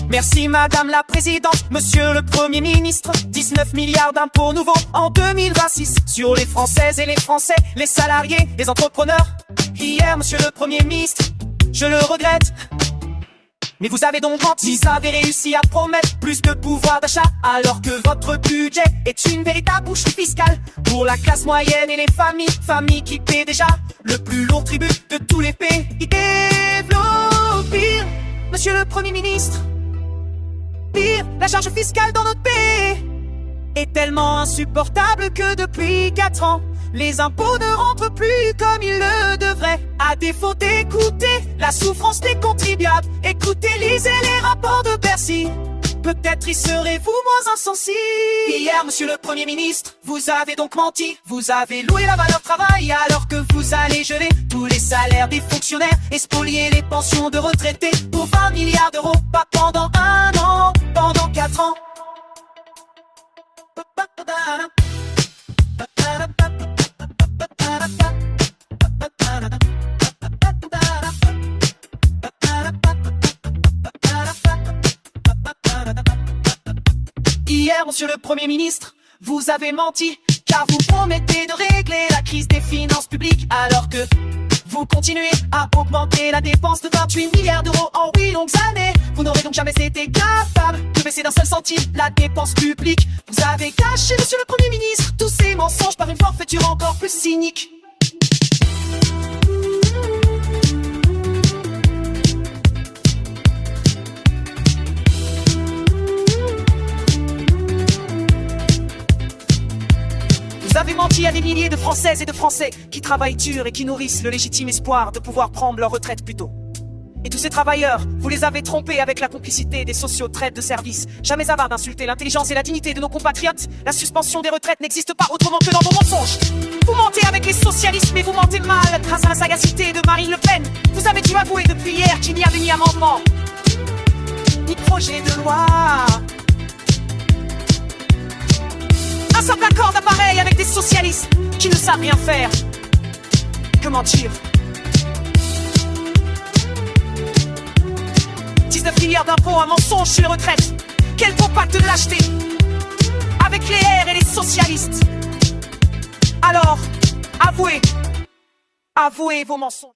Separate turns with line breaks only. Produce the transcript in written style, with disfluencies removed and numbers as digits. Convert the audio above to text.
Merci Madame la Présidente, Monsieur le Premier Ministre. 19 milliards d'impôts nouveaux en 2026 sur les Françaises et les Français, les salariés, les entrepreneurs. Hier, Monsieur le Premier Ministre, je le regrette, mais vous avez donc menti. Vous avez réussi à promettre plus de pouvoir d'achat, alors que votre budget est une véritable boucherie fiscale pour la classe moyenne et les familles qui paient déjà le plus lourd tribut de tous les pays développés. Monsieur le Premier Ministre, pire, la charge fiscale dans notre pays est tellement insupportable que depuis 4 ans, les impôts ne rentrent plus comme ils le devraient. À défaut d'écouter la souffrance des contribuables, écoutez, lisez les rapports de Bercy. Peut-être y serez-vous moins insensible. Hier, Monsieur le Premier Ministre, vous avez donc menti. Vous avez loué la valeur travail alors que vous allez geler tous les salaires des fonctionnaires et spolier les pensions de retraités pour 20 milliards d'euros. Pas pendant 1 an, pendant 4 ans. Hier, Monsieur le Premier Ministre, vous avez menti, car vous promettez de régler la crise des finances publiques, alors que vous continuez à augmenter la dépense de 28 milliards d'euros en 8 longues années. Vous n'aurez donc jamais été capable de baisser d'un seul centime la dépense publique. Vous avez caché, Monsieur le Premier Ministre, tous ces mensonges par une forfaiture encore plus cynique. Vous avez menti à des milliers de Françaises et de Français qui travaillent dur et qui nourrissent le légitime espoir de pouvoir prendre leur retraite plus tôt. Et tous ces travailleurs, vous les avez trompés avec la complicité des sociaux-traites de service. Jamais avare d'insulter l'intelligence et la dignité de nos compatriotes. La suspension des retraites n'existe pas autrement que dans vos mensonges. Vous mentez avec les socialistes, mais vous mentez mal grâce à la sagacité de Marine Le Pen. Vous avez dû avouer depuis hier qu'il n'y avait ni amendement, ni projet de loi. Un simple accord d'appareil avec des socialistes qui ne savent rien faire que mentir. 19 milliards d'impôts, un mensonge sur les retraites. Quel compact de lâcheté avec les R et les socialistes. Alors, avouez vos mensonges.